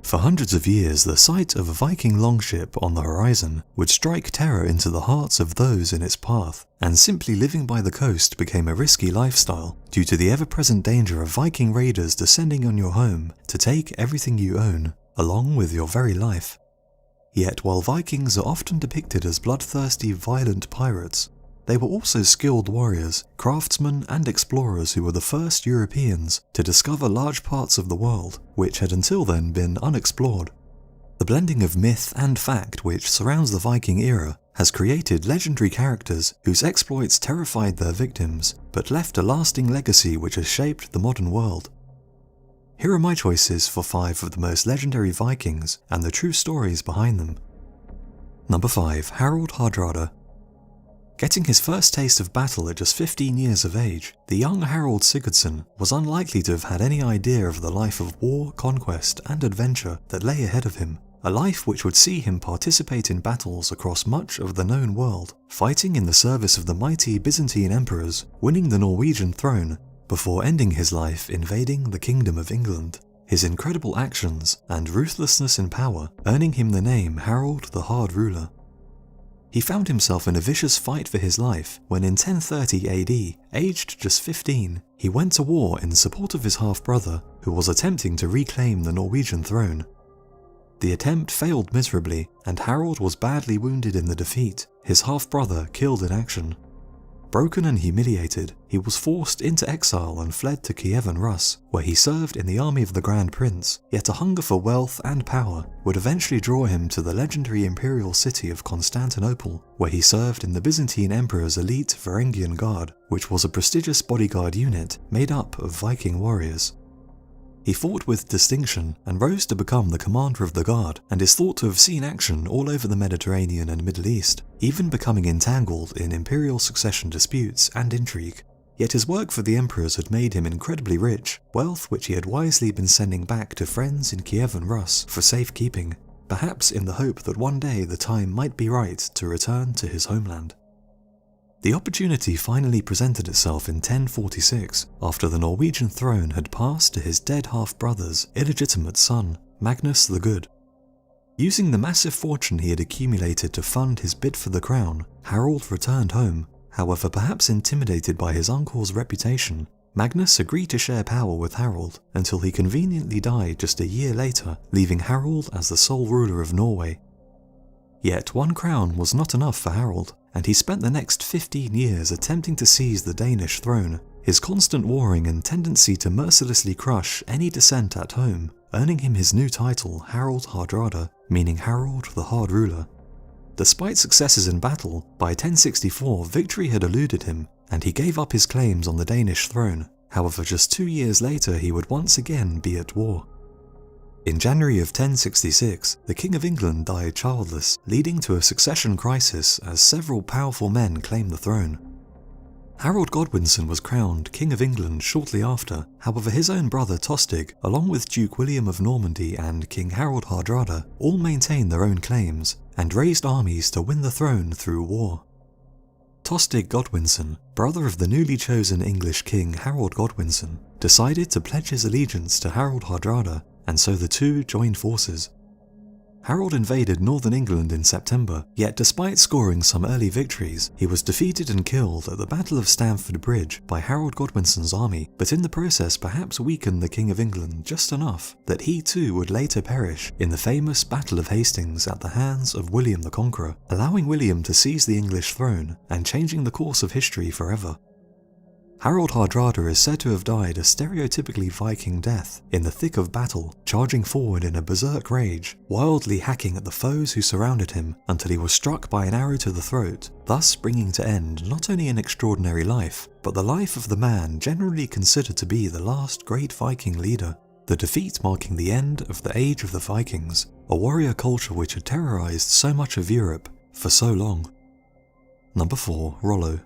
For hundreds of years, the sight of a Viking longship on the horizon would strike terror into the hearts of those in its path, and simply living by the coast became a risky lifestyle due to the ever-present danger of Viking raiders descending on your home to take everything you own, along with your very life. Yet while Vikings are often depicted as bloodthirsty, violent pirates, they were also skilled warriors, craftsmen and explorers who were the first Europeans to discover large parts of the world which had until then been unexplored. The blending of myth and fact which surrounds the Viking era has created legendary characters whose exploits terrified their victims but left a lasting legacy which has shaped the modern world. Here are my choices for 5 of the most legendary Vikings and the true stories behind them. Number 5. Harald Hardrada. Getting his first taste of battle at just 15 years of age, the young Harald Sigurdsson was unlikely to have had any idea of the life of war, conquest and adventure that lay ahead of him, a life which would see him participate in battles across much of the known world, fighting in the service of the mighty Byzantine emperors, winning the Norwegian throne, before ending his life invading the Kingdom of England. His incredible actions and ruthlessness in power earning him the name Harald the Hard Ruler. He found himself in a vicious fight for his life when in 1030 AD, aged just 15, he went to war in support of his half-brother who was attempting to reclaim the Norwegian throne. The attempt failed miserably and Harald was badly wounded in the defeat, his half-brother killed in action. Broken and humiliated, he was forced into exile and fled to Kievan Rus, where he served in the army of the Grand Prince, yet a hunger for wealth and power would eventually draw him to the legendary imperial city of Constantinople, where he served in the Byzantine Emperor's elite Varangian Guard, which was a prestigious bodyguard unit made up of Viking warriors. He fought with distinction and rose to become the commander of the guard, and is thought to have seen action all over the Mediterranean and Middle East, even becoming entangled in imperial succession disputes and intrigue. Yet his work for the emperors had made him incredibly rich, wealth which he had wisely been sending back to friends in Kievan Rus for safekeeping, perhaps in the hope that one day the time might be right to return to his homeland. The opportunity finally presented itself in 1046, after the Norwegian throne had passed to his dead half-brother's illegitimate son, Magnus the Good. Using the massive fortune he had accumulated to fund his bid for the crown, Harald returned home. However, perhaps intimidated by his uncle's reputation, Magnus agreed to share power with Harald until he conveniently died just a year later, leaving Harald as the sole ruler of Norway. Yet one crown was not enough for Harald, and he spent the next 15 years attempting to seize the Danish throne, his constant warring and tendency to mercilessly crush any dissent at home, earning him his new title Harald Hardrada, meaning Harald the Hard Ruler. Despite successes in battle, by 1064 victory had eluded him, and he gave up his claims on the Danish throne. However, just 2 years later he would once again be at war. In January of 1066, the King of England died childless, leading to a succession crisis as several powerful men claimed the throne. Harold Godwinson was crowned King of England shortly after. However, his own brother Tostig, along with Duke William of Normandy and King Harald Hardrada, all maintained their own claims and raised armies to win the throne through war. Tostig Godwinson, brother of the newly chosen English King Harold Godwinson, decided to pledge his allegiance to Harald Hardrada, and so the two joined forces. Harold invaded northern England in September, yet despite scoring some early victories, he was defeated and killed at the Battle of Stamford Bridge by Harold Godwinson's army, but in the process perhaps weakened the King of England just enough that he too would later perish in the famous Battle of Hastings at the hands of William the Conqueror, allowing William to seize the English throne and changing the course of history forever. Harald Hardrada is said to have died a stereotypically Viking death, in the thick of battle, charging forward in a berserk rage, wildly hacking at the foes who surrounded him until he was struck by an arrow to the throat, thus bringing to end not only an extraordinary life, but the life of the man generally considered to be the last great Viking leader. The defeat marking the end of the Age of the Vikings, a warrior culture which had terrorized so much of Europe for so long. Number 4. Rollo.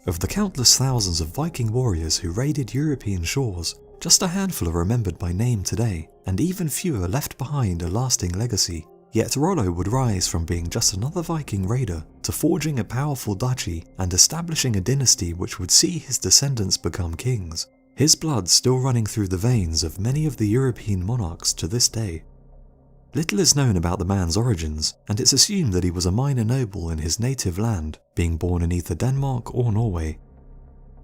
Of the countless thousands of Viking warriors who raided European shores, just a handful are remembered by name today, and even fewer left behind a lasting legacy. Yet Rollo would rise from being just another Viking raider to forging a powerful duchy and establishing a dynasty which would see his descendants become kings. his blood still running through the veins of many of the European monarchs to this day. Little is known about the man's origins, and it's assumed that he was a minor noble in his native land, being born in either Denmark or Norway.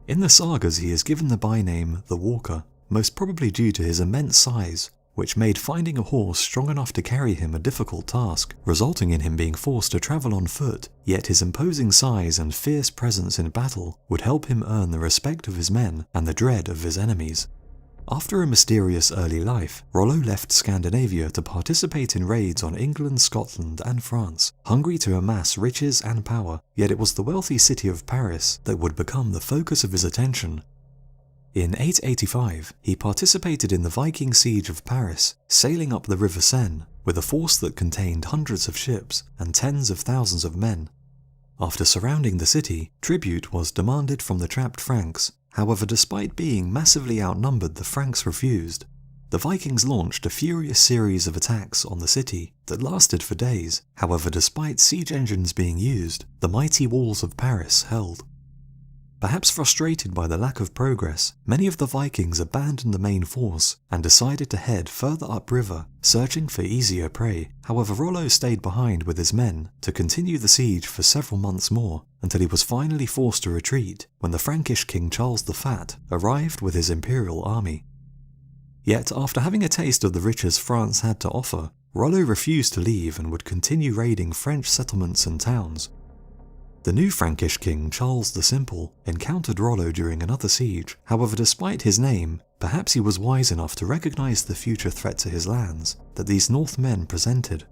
In the sagas he is given the byname the Walker, most probably due to his immense size, which made finding a horse strong enough to carry him a difficult task, resulting in him being forced to travel on foot, yet his imposing size and fierce presence in battle would help him earn the respect of his men and the dread of his enemies. After a mysterious early life, Rollo left Scandinavia to participate in raids on England, Scotland and France, hungry to amass riches and power, yet it was the wealthy city of Paris that would become the focus of his attention. In 885, he participated in the Viking siege of Paris, sailing up the River Seine, with a force that contained hundreds of ships and tens of thousands of men. After surrounding the city, tribute was demanded from the trapped Franks. However, despite being massively outnumbered, the Franks refused. The Vikings launched a furious series of attacks on the city that lasted for days. However, despite siege engines being used, the mighty walls of Paris held. Perhaps frustrated by the lack of progress, many of the Vikings abandoned the main force and decided to head further upriver, searching for easier prey. However, Rollo stayed behind with his men to continue the siege for several months more, until he was finally forced to retreat when the Frankish king Charles the Fat arrived with his imperial army. Yet, after having a taste of the riches France had to offer, Rollo refused to leave and would continue raiding French settlements and towns. The new Frankish king, Charles the Simple, encountered Rollo during another siege. However, despite his name, perhaps he was wise enough to recognize the future threat to his lands that these Northmen presented.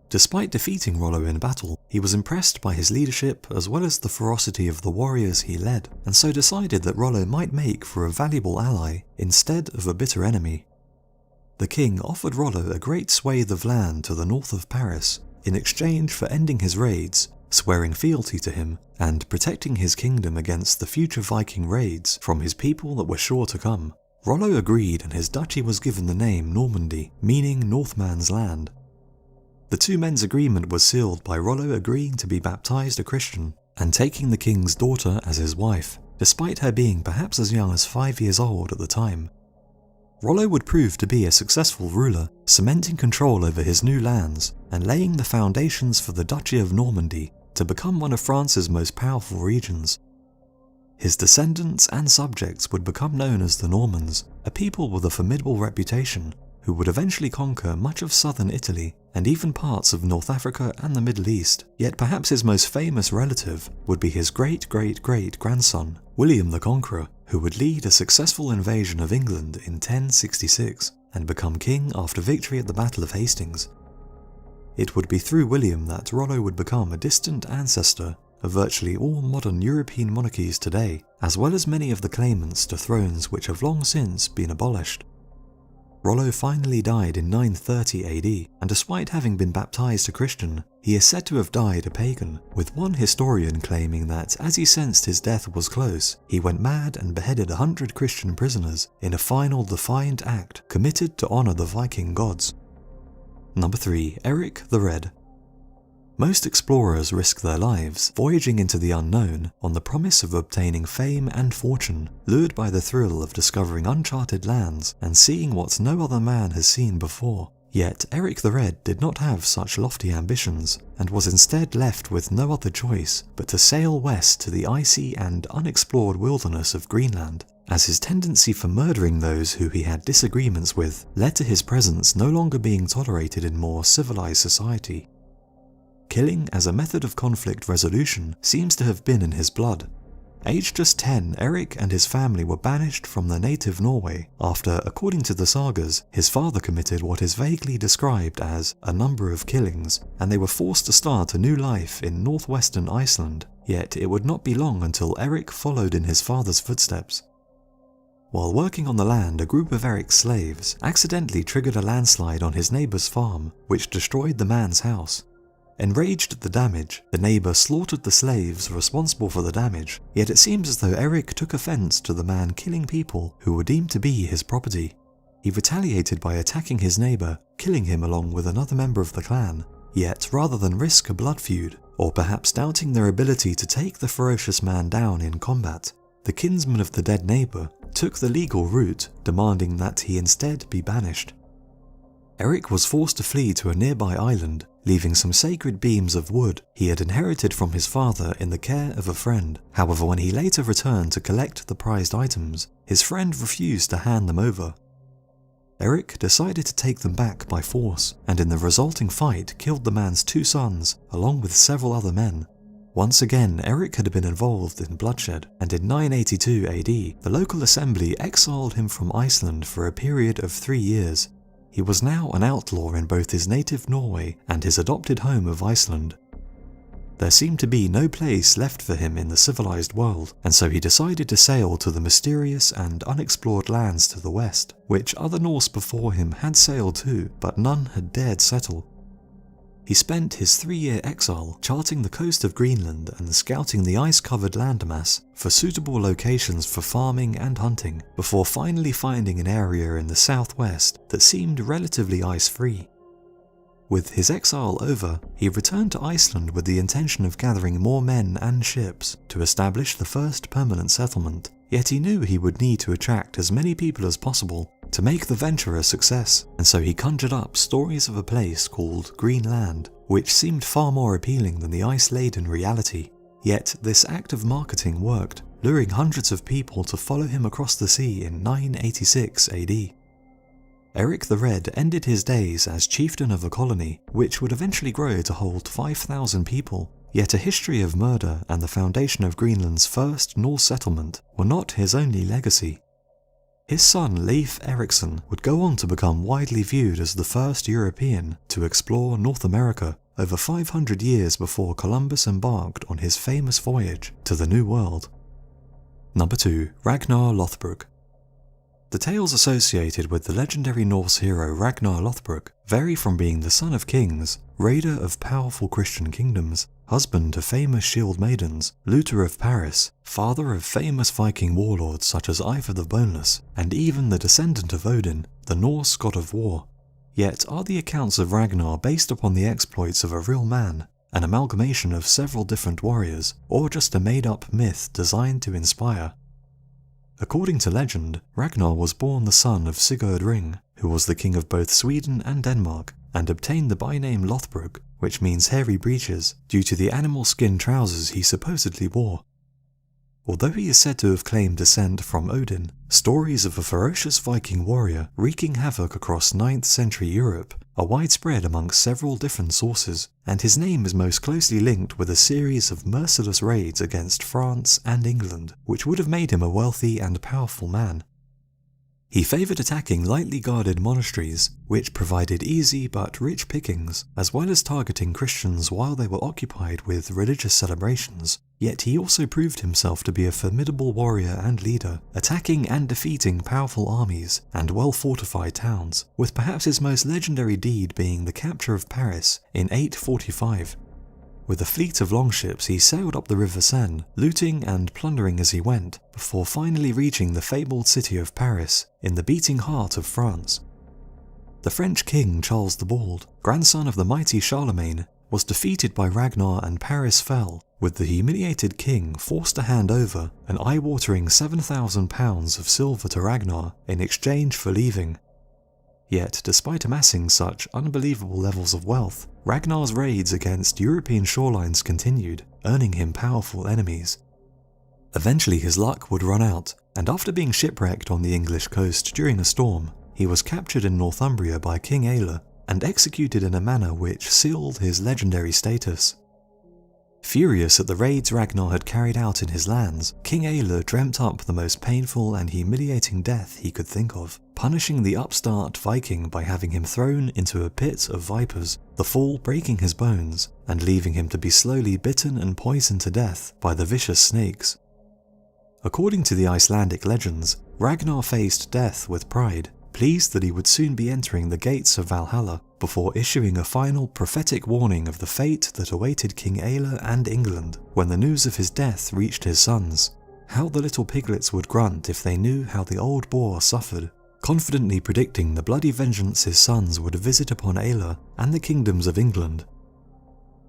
Despite defeating Rollo in battle, he was impressed by his leadership as well as the ferocity of the warriors he led, and so decided that Rollo might make for a valuable ally instead of a bitter enemy. The king offered Rollo a great swathe of land to the north of Paris in exchange for ending his raids, swearing fealty to him, and protecting his kingdom against the future Viking raids from his people that were sure to come. Rollo agreed, and his duchy was given the name Normandy, meaning Northman's land. The two men's agreement was sealed by Rollo agreeing to be baptized a Christian and taking the king's daughter as his wife, despite her being perhaps as young as 5 years old at the time. Rollo would prove to be a successful ruler, cementing control over his new lands and laying the foundations for the Duchy of Normandy to become one of France's most powerful regions. His descendants and subjects would become known as the Normans, a people with a formidable reputation who would eventually conquer much of southern Italy and even parts of North Africa and the Middle East. Yet perhaps his most famous relative would be his great-great-great-grandson, William the Conqueror, who would lead a successful invasion of England in 1066 and become king after victory at the Battle of Hastings. It would be through William that Rollo would become a distant ancestor of virtually all modern European monarchies today, as well as many of the claimants to thrones which have long since been abolished. Rollo finally died in 930 AD, and despite having been baptized a Christian, he is said to have died a pagan, with one historian claiming that as he sensed his death was close, he went mad and beheaded 100 Christian prisoners in a final defiant act committed to honor the Viking gods. Number 3. Eric the Red. Most explorers risk their lives voyaging into the unknown on the promise of obtaining fame and fortune, lured by the thrill of discovering uncharted lands and seeing what no other man has seen before. Yet Eric the Red did not have such lofty ambitions, and was instead left with no other choice but to sail west to the icy and unexplored wilderness of Greenland, as his tendency for murdering those who he had disagreements with led to his presence no longer being tolerated in more civilized society. Killing as a method of conflict resolution seems to have been in his blood. Aged just 10, Eric and his family were banished from their native Norway after, according to the sagas, his father committed what is vaguely described as a number of killings, and they were forced to start a new life in northwestern Iceland. Yet it would not be long until Eric followed in his father's footsteps. While working on the land, a group of Eric's slaves accidentally triggered a landslide on his neighbor's farm, which destroyed the man's house. Enraged at the damage, the neighbor slaughtered the slaves responsible for the damage, yet it seems as though Eric took offense to the man killing people who were deemed to be his property. He retaliated by attacking his neighbor, killing him along with another member of the clan. Yet, rather than risk a blood feud, or perhaps doubting their ability to take the ferocious man down in combat, the kinsman of the dead neighbor took the legal route, demanding that he instead be banished. Eric was forced to flee to a nearby island, leaving some sacred beams of wood he had inherited from his father in the care of a friend. However, when he later returned to collect the prized items, his friend refused to hand them over. Eric decided to take them back by force, and in the resulting fight killed the man's 2 sons, along with several other men. Once again, Eric had been involved in bloodshed, and in 982 AD, the local assembly exiled him from Iceland for a period of 3 years. He was now an outlaw in both his native Norway and his adopted home of Iceland. There seemed to be no place left for him in the civilized world, and so he decided to sail to the mysterious and unexplored lands to the west, which other Norse before him had sailed to, but none had dared settle. He spent his 3-year exile charting the coast of Greenland and scouting the ice-covered landmass for suitable locations for farming and hunting, before finally finding an area in the southwest that seemed relatively ice-free. With his exile over, he returned to Iceland with the intention of gathering more men and ships to establish the first permanent settlement, yet he knew he would need to attract as many people as possible to make the venture a success, and so he conjured up stories of a place called Greenland, which seemed far more appealing than the ice-laden reality. Yet this act of marketing worked, luring hundreds of people to follow him across the sea in 986 AD. Eric the Red ended his days as chieftain of a colony, which would eventually grow to hold 5,000 people, yet a history of murder and the foundation of Greenland's first Norse settlement were not his only legacy. His son Leif Erikson would go on to become widely viewed as the first European to explore North America over 500 years before Columbus embarked on his famous voyage to the New World. Number 2. Ragnar Lothbrok. The tales associated with the legendary Norse hero Ragnar Lothbrok vary from being the son of kings, raider of powerful Christian kingdoms, husband to famous shield maidens, looter of Paris, father of famous Viking warlords such as Ivar the Boneless, and even the descendant of Odin, the Norse god of war. Yet are the accounts of Ragnar based upon the exploits of a real man, an amalgamation of several different warriors, or just a made-up myth designed to inspire? According to legend, Ragnar was born the son of Sigurd Ring, who was the king of both Sweden and Denmark, and obtained the byname Lothbrok, which means hairy breeches, due to the animal skin trousers he supposedly wore. Although he is said to have claimed descent from Odin, stories of a ferocious Viking warrior wreaking havoc across 9th century Europe are widespread amongst several different sources, and his name is most closely linked with a series of merciless raids against France and England, which would have made him a wealthy and powerful man. He favoured attacking lightly guarded monasteries, which provided easy but rich pickings, as well as targeting Christians while they were occupied with religious celebrations. Yet he also proved himself to be a formidable warrior and leader, attacking and defeating powerful armies and well-fortified towns, with perhaps his most legendary deed being the capture of Paris in 845. With a fleet of longships, he sailed up the River Seine, looting and plundering as he went, before finally reaching the fabled city of Paris, in the beating heart of France. The French king Charles the Bald, grandson of the mighty Charlemagne, was defeated by Ragnar and Paris fell, with the humiliated king forced to hand over an eye-watering £7,000 of silver to Ragnar in exchange for leaving. Yet, despite amassing such unbelievable levels of wealth, Ragnar's raids against European shorelines continued, earning him powerful enemies. Eventually his luck would run out, and after being shipwrecked on the English coast during a storm, he was captured in Northumbria by King Aelle and executed in a manner which sealed his legendary status. Furious at the raids Ragnar had carried out in his lands, King Aelle dreamt up the most painful and humiliating death he could think of, punishing the upstart Viking by having him thrown into a pit of vipers, the fall breaking his bones and leaving him to be slowly bitten and poisoned to death by the vicious snakes. According to the Icelandic legends, Ragnar faced death with pride, pleased that he would soon be entering the gates of Valhalla, before issuing a final prophetic warning of the fate that awaited King Aelle and England when the news of his death reached his sons. How the little piglets would grunt if they knew how the old boar suffered, confidently predicting the bloody vengeance his sons would visit upon Aelle and the kingdoms of England.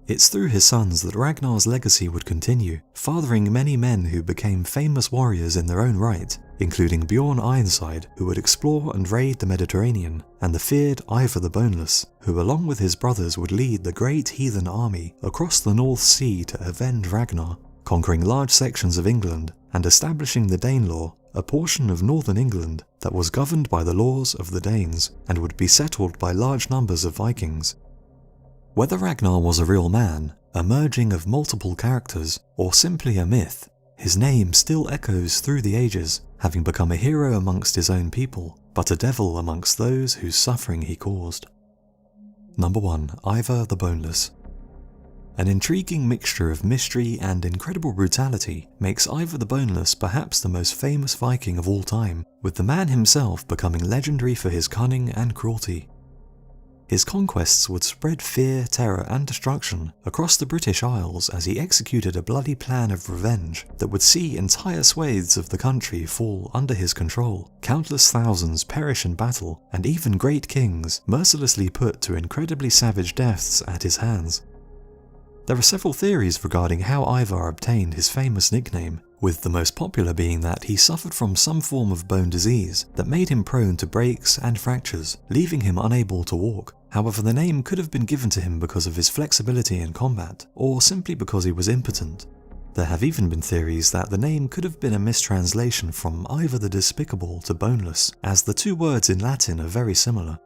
It's through his sons that Ragnar's legacy would continue, fathering many men who became famous warriors in their own right, including Bjorn Ironside, who would explore and raid the Mediterranean, and the feared Ivar the Boneless, who along with his brothers would lead the great heathen army across the North Sea to avenge Ragnar, conquering large sections of England and establishing the Danelaw, a portion of northern England that was governed by the laws of the Danes and would be settled by large numbers of Vikings. Whether Ragnar was a real man, a merging of multiple characters, or simply a myth, his name still echoes through the ages, having become a hero amongst his own people, but a devil amongst those whose suffering he caused. Number 1. Ivar the Boneless. An intriguing mixture of mystery and incredible brutality makes Ivar the Boneless perhaps the most famous Viking of all time, with the man himself becoming legendary for his cunning and cruelty. His conquests would spread fear, terror and destruction across the British Isles as he executed a bloody plan of revenge that would see entire swathes of the country fall under his control, countless thousands perish in battle, and even great kings mercilessly put to incredibly savage deaths at his hands. There are several theories regarding how Ivar obtained his famous nickname, with the most popular being that he suffered from some form of bone disease that made him prone to breaks and fractures, leaving him unable to walk. However, the name could have been given to him because of his flexibility in combat, or simply because he was impotent. There have even been theories that the name could have been a mistranslation from Ivar the Despicable to Boneless, as the two words in Latin are very similar.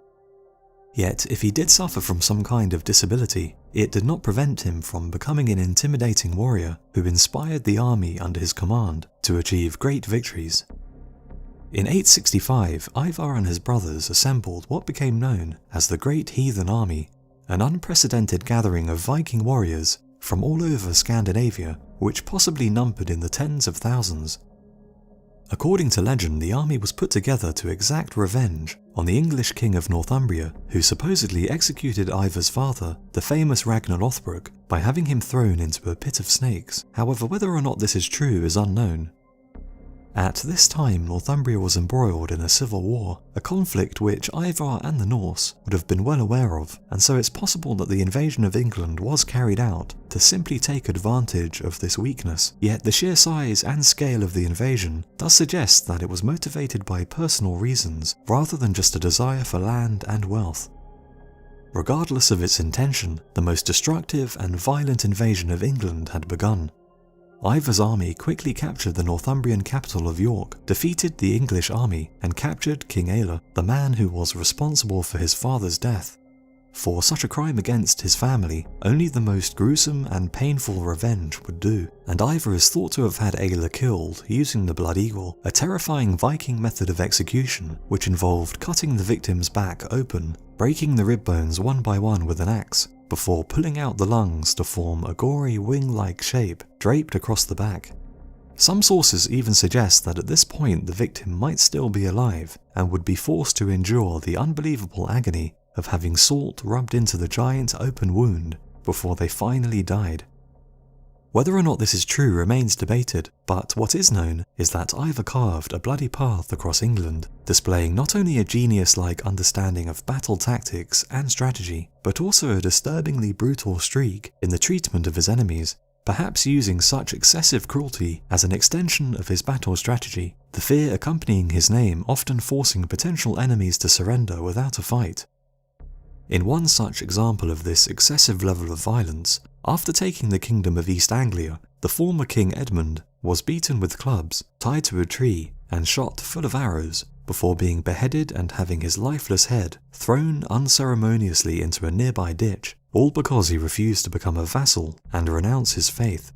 Yet, if he did suffer from some kind of disability, it did not prevent him from becoming an intimidating warrior who inspired the army under his command to achieve great victories. In 865, Ivar and his brothers assembled what became known as the Great Heathen Army, an unprecedented gathering of Viking warriors from all over Scandinavia, which possibly numbered in the tens of thousands. According to legend, the army was put together to exact revenge on the English king of Northumbria, who supposedly executed Ivar's father, the famous Ragnar Lothbrok, by having him thrown into a pit of snakes. However, whether or not this is true is unknown. At this time, Northumbria was embroiled in a civil war, a conflict which Ivar and the Norse would have been well aware of, and so it's possible that the invasion of England was carried out to simply take advantage of this weakness. Yet the sheer size and scale of the invasion does suggest that it was motivated by personal reasons rather than just a desire for land and wealth. Regardless of its intention, the most destructive and violent invasion of England had begun. Ivar's army quickly captured the Northumbrian capital of York, defeated the English army, and captured King Aelle, the man who was responsible for his father's death. For such a crime against his family, only the most gruesome and painful revenge would do, and Ivar is thought to have had Aelle killed using the Blood Eagle, a terrifying Viking method of execution which involved cutting the victim's back open, breaking the rib bones one by one with an axe, before pulling out the lungs to form a gory wing-like shape draped across the back. Some sources even suggest that at this point the victim might still be alive and would be forced to endure the unbelievable agony of having salt rubbed into the giant open wound before they finally died. Whether or not this is true remains debated, but what is known is that Ivar carved a bloody path across England, displaying not only a genius-like understanding of battle tactics and strategy, but also a disturbingly brutal streak in the treatment of his enemies, perhaps using such excessive cruelty as an extension of his battle strategy, the fear accompanying his name often forcing potential enemies to surrender without a fight. In one such example of this excessive level of violence, after taking the kingdom of East Anglia, the former King Edmund was beaten with clubs, tied to a tree, and shot full of arrows, before being beheaded and having his lifeless head thrown unceremoniously into a nearby ditch, all because he refused to become a vassal and renounce his faith.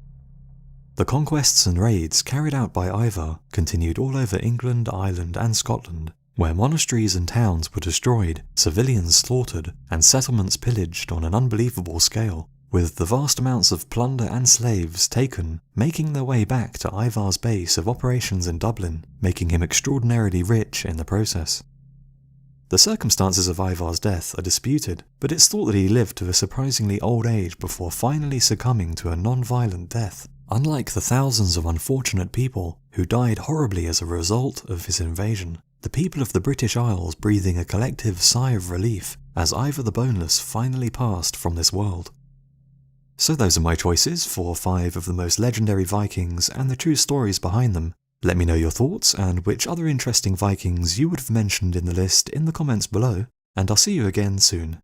The conquests and raids carried out by Ivar continued all over England, Ireland and Scotland, where monasteries and towns were destroyed, civilians slaughtered, and settlements pillaged on an unbelievable scale, with the vast amounts of plunder and slaves taken making their way back to Ivar's base of operations in Dublin, making him extraordinarily rich in the process. The circumstances of Ivar's death are disputed, but it's thought that he lived to a surprisingly old age before finally succumbing to a non-violent death, unlike the thousands of unfortunate people who died horribly as a result of his invasion. The people of the British Isles breathing a collective sigh of relief as Ivar the Boneless finally passed from this world. So those are my choices for 5 of the most legendary Vikings and the true stories behind them. Let me know your thoughts and which other interesting Vikings you would have mentioned in the list in the comments below, and I'll see you again soon.